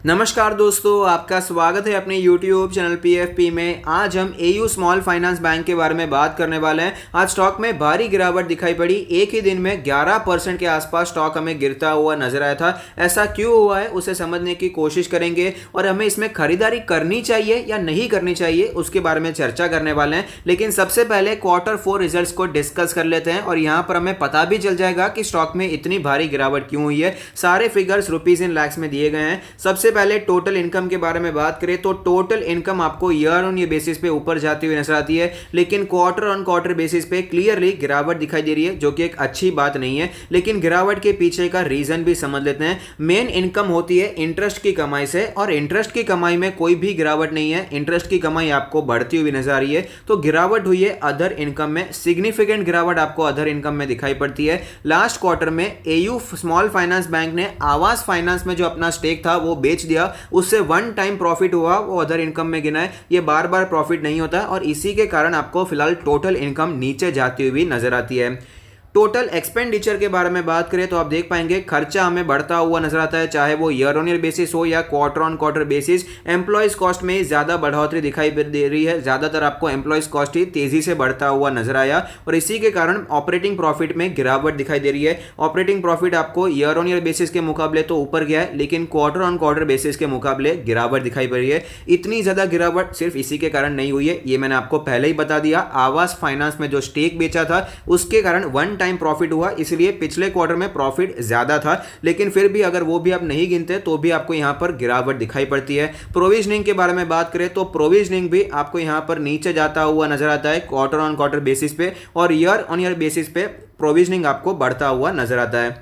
नमस्कार दोस्तों, आपका स्वागत है अपने YouTube चैनल PFP में। आज हम AU स्मॉल फाइनेंस बैंक के बारे में बात करने वाले हैं। आज स्टॉक में भारी गिरावट दिखाई पड़ी। एक ही दिन में 11% के आसपास स्टॉक हमें गिरता हुआ नजर आया था। ऐसा क्यों हुआ है उसे समझने की कोशिश करेंगे और हमें इसमें खरीदारी करनी चाहिए या नहीं करनी चाहिए उसके बारे में चर्चा करने वाले हैं। लेकिन सबसे पहले Q4 रिजल्ट्स को डिस्कस कर लेते हैं और यहाँ पर हमें पता भी चल जाएगा कि स्टॉक में इतनी भारी गिरावट क्यों हुई है। सारे फिगर्स रुपीज इन लैक्स में दिए गए हैं। सबसे पहले टोटल इनकम के बारे में बात करें तो टोटल इनकम आपको ईयर ऑन ईयर बेसिस पे ऊपर जाती हुई नजर आती है, लेकिन क्वार्टर ऑन क्वार्टर बेसिस पे क्लियरली गिरावट दिखाई दे रही है, जो कि एक अच्छी बात नहीं है। लेकिन गिरावट के पीछे का रीजन भी समझ लेते हैं। मेन इनकम होती है इंटरेस्ट की कमाई से, और इंटरेस्ट की कमाई में कोई भी गिरावट नहीं है। इंटरेस्ट की कमाई आपको बढ़ती हुई नजर आ रही है, तो गिरावट हुई है अदर इनकम में। सिग्निफिकेंट गिरावट आपको अदर इनकम में दिखाई पड़ती है। लास्ट क्वार्टर में AU स्मॉल फाइनेंस बैंक ने आवास फाइनेंस में जो अपना स्टेक था वो बेच दिया, उससे वन टाइम प्रॉफिट हुआ, वो अदर इनकम में गिना है। ये बार बार प्रॉफिट नहीं होता और इसी के कारण आपको फिलहाल टोटल इनकम नीचे जाती हुई नजर आती है। टोटल एक्सपेंडिचर के बारे में बात करें तो आप देख पाएंगे खर्चा हमें बढ़ता हुआ नजर आता है, चाहे वो ईयर ऑन ईयर बेसिस हो या quarter on quarter basis. Employees cost में ज्यादा बढ़ोतरी दिखाई दे रही है। ज्यादातर आपको एम्प्लॉयज कॉस्ट ही तेजी से बढ़ता हुआ नजर आया और इसी के कारण ऑपरेटिंग प्रॉफिट में गिरावट दिखाई दे रही है। ऑपरेटिंग प्रॉफिट आपको ईयर ऑन ईयर बेसिस के मुकाबले तो ऊपर गया है, लेकिन क्वार्टर ऑन क्वार्टर बेसिस के मुकाबले गिरावट दिखाई पड़ रही है। इतनी ज्यादा गिरावट सिर्फ इसी के कारण नहीं हुई है, ये मैंने आपको पहले ही बता दिया। आवास फाइनेंस में जो स्टेक बेचा था उसके कारण वन टाइम प्रॉफिट हुआ, इसलिए पिछले क्वार्टर में प्रॉफिट ज्यादा था। लेकिन फिर भी अगर वो भी आप नहीं गिनते तो भी आपको यहां पर गिरावट दिखाई पड़ती है। प्रोविजनिंग के बारे में बात करें तो प्रोविजनिंग भी आपको यहां पर नीचे जाता हुआ नजर आता है क्वार्टर ऑन क्वार्टर बेसिस पे, और ईयर ऑन ईयर बेसिस पे प्रोविजनिंग आपको बढ़ता हुआ नजर आता है।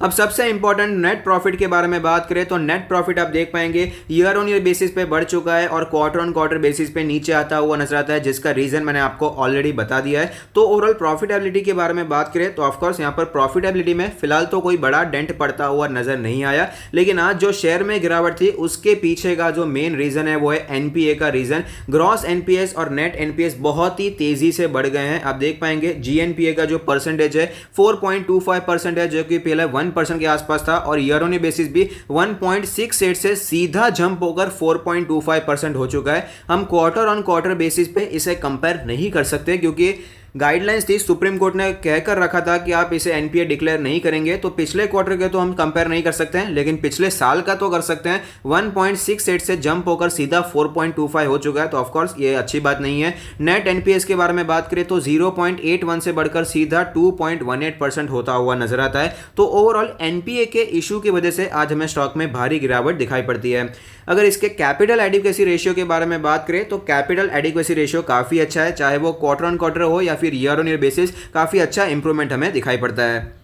अब सबसे इंपॉर्टेंट नेट प्रॉफिट के बारे में बात करें तो नेट प्रॉफिट आप देख पाएंगे ईयर ऑन ईयर बेसिस पे बढ़ चुका है और क्वार्टर ऑन क्वार्टर बेसिस पे नीचे आता हुआ नजर आता है, जिसका रीजन मैंने आपको ऑलरेडी बता दिया है। तो ओवरऑल प्रॉफिटेबिलिटी के बारे में बात करें तो ऑफकोर्स यहाँ पर प्रॉफिटेबिलिटी में फिलहाल तो कोई बड़ा डेंट पड़ता हुआ नजर नहीं आया, लेकिन आज जो शेयर में गिरावट थी उसके पीछे का जो मेन रीजन है वो है एनपीए का रीजन। ग्रॉस एनपीएस और नेट एनपीएस बहुत ही तेजी से बढ़ गए हैं। आप देख पाएंगे जीएनपीए का जो परसेंटेज है 4.25% है, जो कि पहले 1% के आसपास था, और ईयर ऑन ईयर बेसिस भी 1.68 से सीधा जंप होकर 4.25% हो चुका है। हम क्वार्टर ऑन क्वार्टर बेसिस पे इसे कंपेयर नहीं कर सकते, क्योंकि गाइडलाइंस थी, सुप्रीम कोर्ट ने कहकर रखा था कि आप इसे एनपीए डिक्लेयर नहीं करेंगे, तो पिछले क्वार्टर के तो हम कंपेयर नहीं कर सकते हैं, लेकिन पिछले साल का तो कर सकते हैं। 1.68 से जंप होकर सीधा 4.25 हो चुका है, तो ऑफकोर्स ये अच्छी बात नहीं है। नेट एनपीएस के बारे में बात करें तो 0.81 से बढ़कर सीधा 2.18% होता हुआ नजर आता है। तो ओवरऑल एनपीए के इशू की वजह से आज हमें स्टॉक में भारी गिरावट दिखाई पड़ती है। अगर इसके कैपिटल एडिक्वेसी रेशियो के बारे में बात करें तो कैपिटल एडिक्वेसी रेशियो काफी अच्छा है, चाहे वो क्वार्टर ऑन क्वार्टर हो या फिर ईयर ऑन ईयर बेसिस, काफी अच्छा इंप्रूवमेंट हमें दिखाई पड़ता है।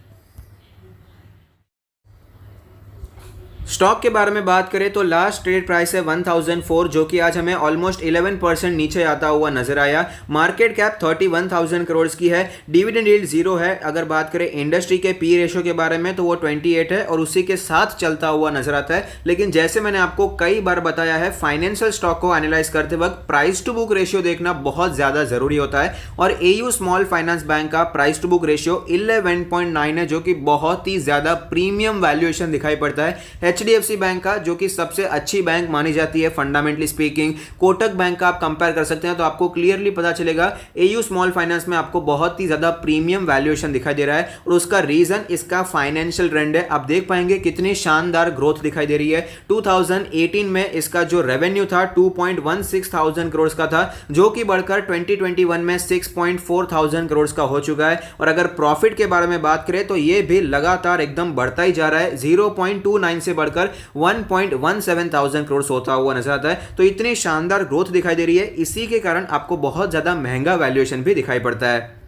स्टॉक के बारे में बात करें तो लास्ट ट्रेड प्राइस है 1004, जो कि आज हमें ऑलमोस्ट 11% नीचे आता हुआ नजर आया। मार्केट कैप 31,000 करोड़ की है। डिविडेंड यील्ड 0 है। अगर बात करें इंडस्ट्री के पी रेशियो के बारे में तो वो 28 है और उसी के साथ चलता हुआ नजर आता है। लेकिन जैसे मैंने आपको कई बार बताया है, फाइनेंशियल स्टॉक को एनालाइज करते वक्त प्राइस टू बुक रेशियो देखना बहुत ज्यादा जरूरी होता है, और AU स्मॉल फाइनेंस बैंक का प्राइस टू बुक रेशियो 11.9 है, जो कि बहुत ही ज्यादा प्रीमियम वैल्यूएशन दिखाई पड़ता है। HDFC बैंक का, जो कि सबसे अच्छी बैंक मानी जाती है फंडामेंटली स्पीकिंग, कोटक बैंक का आप कंपेयर कर सकते हैं, तो आपको क्लियरली पता चलेगा AU स्मॉल फाइनेंस में आपको बहुत ही ज्यादा प्रीमियम वैल्यूएशन दिखाई दे रहा है, और उसका रीजन इसका फाइनेंशियल ट्रेंड है। आप देख पाएंगे कितनी शानदार ग्रोथ दिखाई दे रही है। 2018 में इसका जो रेवेन्यू था 2.16 करोड़ का था, जो कि बढ़कर 2021 में 6.4 करोड़ का हो चुका है। और अगर प्रॉफिट के बारे में बात करें तो यह भी लगातार एकदम बढ़ता ही जा रहा है, 0.29 से बढ़कर 1.17 करोड़ होता हुआ नजर आता है। तो इतनी शानदार ग्रोथ दिखाई दे रही है, इसी के कारण आपको बहुत ज्यादा महंगा वैल्यूएशन भी दिखाई पड़ता है।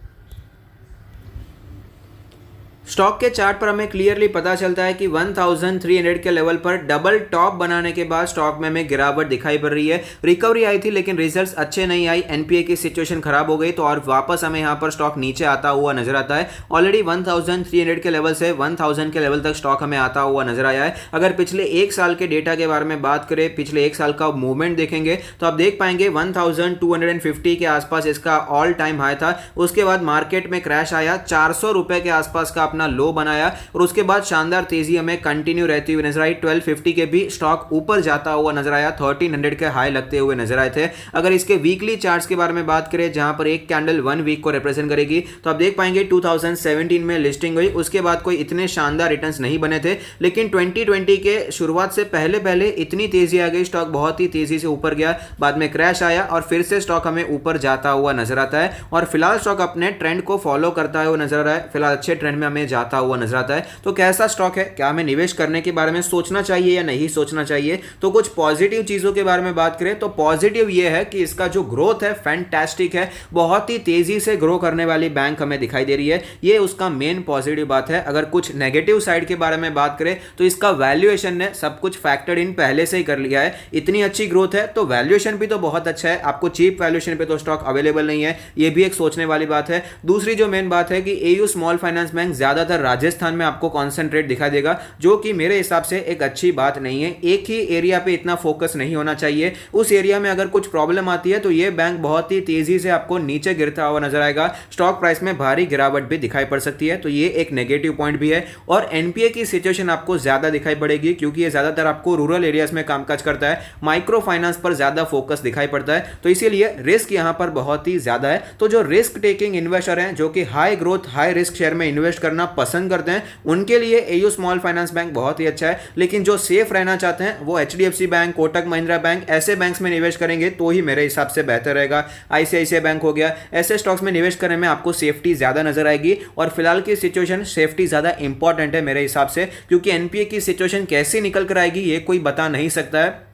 स्टॉक के चार्ट पर हमें क्लियरली पता चलता है कि 1300 के लेवल पर डबल टॉप बनाने के बाद स्टॉक में हमें गिरावट दिखाई पड़ रही है। रिकवरी आई थी लेकिन रिजल्ट्स अच्छे नहीं आई, एनपीए की सिचुएशन खराब हो गई, तो और वापस हमें यहां पर स्टॉक नीचे आता हुआ नजर आता है। ऑलरेडी 1300 के लेवल से 1000 के लेवल तक स्टॉक हमें आता हुआ नजर आया है। अगर पिछले एक साल के डेटा के बारे में बात करें, पिछले एक साल का मूवमेंट देखेंगे तो आप देख पाएंगे 1250 के आसपास इसका ऑल टाइम हाई था। उसके बाद मार्केट में क्रैश आया, 400 रुपए के आसपास का अपना लो बनाया और उसके बाद शानदार तेजी हमें कंटिन्यू रहती हुई नजर आई। 1250 के भी स्टॉक ऊपर जाता हुआ नजर आया, 1300 के हाई लगते हुए नजर आए थे। अगर इसके वीकली चार्ट्स के बारे में बात करें जहां पर एक कैंडल 1 वीक को रिप्रेजेंट करेगी, तो आप देख पाएंगे 2017 में लिस्टिंग हुई, उसके बाद कोई इतने शानदार रिटर्न्स नहीं बने थे, लेकिन 2020 के शुरुआत से पहले पहले इतनी तेजी आ गई, स्टॉक बहुत ही तेजी से ऊपर गया, बाद में क्रैश आया और फिर से स्टॉक हमें ऊपर जाता हुआ नजर आता है। और फिलहाल स्टॉक अपने ट्रेंड को फॉलो करता हुआ नजर आ रहा है, फिलहाल अच्छे ट्रेंड में हमें जाता हुआ नजर आता है। तो कैसा स्टॉक है, क्या हमें निवेश करने के बारे में सोचना चाहिए या नहीं सोचना चाहिए? तो कुछ पॉजिटिव चीजों के बारे में बात करें तो पॉजिटिव ये है कि इसका जो ग्रोथ है फैंटास्टिक है, बहुत ही तेजी से ग्रो करने वाली बैंक हमें दिखाई दे रही है, ये उसका मेन पॉजिटिव बात है। अगर कुछ नेगेटिव साइड के बारे में बात करें तो इसका वैल्यूएशन ने सब कुछ फैक्टर्ड इन पहले से ही कर लिया है। इतनी अच्छी ग्रोथ है तो वैल्यूएशन भी तो बहुत अच्छा है, आपको चीप वैल्यूएशन पे तो स्टॉक अवेलेबल नहीं है, ये भी एक सोचने वाली बात है। दूसरी जो मेन बात है कि एयू स्मॉल फाइनेंस बैंक ज्यादातर राजस्थान में आपको कॉन्सेंट्रेट दिखाई देगा, जो कि मेरे हिसाब से एक अच्छी बात नहीं है। एक ही एरिया पे इतना फोकस नहीं होना चाहिए, उस एरिया में अगर कुछ प्रॉब्लम आती है तो ये बैंक बहुत ही तेजी से आपको नीचे गिरता हुआ नजर आएगा, स्टॉक प्राइस में भारी गिरावट भी दिखाई पड़ सकती है, तो ये एक नेगेटिव पॉइंट भी है। और एनपीए की सिचुएशन आपको ज्यादा दिखाई पड़ेगी क्योंकि ये ज्यादातर आपको रूरल एरियाज में कामकाज करता है, माइक्रो फाइनेंस पर ज्यादा फोकस दिखाई पड़ता है, तो इसीलिए रिस्क यहां पर बहुत ही ज्यादा है। तो जो रिस्क टेकिंग इन्वेस्टर हैं, जो कि high growth high risk share में इन्वेस्ट करना पसंद करते हैं, उनके लिए एयू स्मॉल फाइनेंस बैंक बहुत ही अच्छा है। लेकिन जो सेफ रहना चाहते हैं वो HDFC bank, Kotak Mahindra bank, ऐसे बैंक्स में निवेश करेंगे तो ही मेरे हिसाब से बेहतर रहेगा। आईसीआईसीआई बैंक हो गया, ऐसे स्टॉक्स में निवेश करने में आपको सेफ्टी ज्यादा नजर आएगी। और फिलहाल की सिचुएशन सेफ्टी ज्यादा इंपॉर्टेंट है मेरे हिसाब से, क्योंकि एनपीए की सिचुएशन कैसे निकल कर आएगी ये कोई बता नहीं सकता है,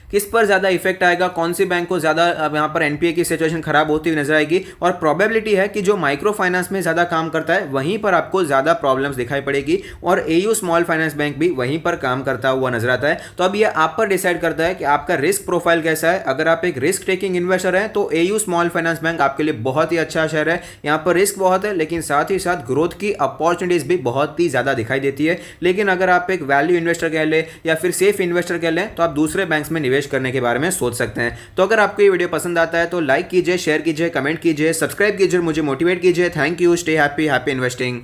किस पर ज्यादा इफेक्ट आएगा, कौन सी बैंक को ज्यादा यहां पर एनपीए की सिचुएशन खराब होती हुई नजर आएगी। और प्रोबेबिलिटी है कि जो माइक्रो फाइनेंस में ज्यादा काम करता है वहीं पर आपको ज्यादा प्रॉब्लम्स दिखाई पड़ेगी, और एयू स्मॉल फाइनेंस बैंक भी वहीं पर काम करता हुआ नजर आता है। तो अब ये आप पर डिसाइड करता है कि आपका रिस्क प्रोफाइल कैसा है। अगर आप एक रिस्क टेकिंग इन्वेस्टर हैं तो एयू स्मॉल फाइनेंस बैंक आपके लिए बहुत ही अच्छा शेयर है, यहाँ पर रिस्क बहुत है लेकिन साथ ही साथ ग्रोथ की अपॉर्चुनिटीज भी बहुत ही ज्यादा दिखाई देती है। लेकिन अगर आप एक वैल्यू इन्वेस्टर कह ले या फिर सेफ इन्वेस्टर कह लें तो आप दूसरे बैंक्स में निवेश करने के बारे में सोच सकते हैं। तो अगर आपको ये वीडियो पसंद आता है तो लाइक कीजिए, शेयर कीजिए, कमेंट कीजिए, सब्सक्राइब कीजिए, मुझे मोटिवेट कीजिए। Thank you, stay happy, happy investing.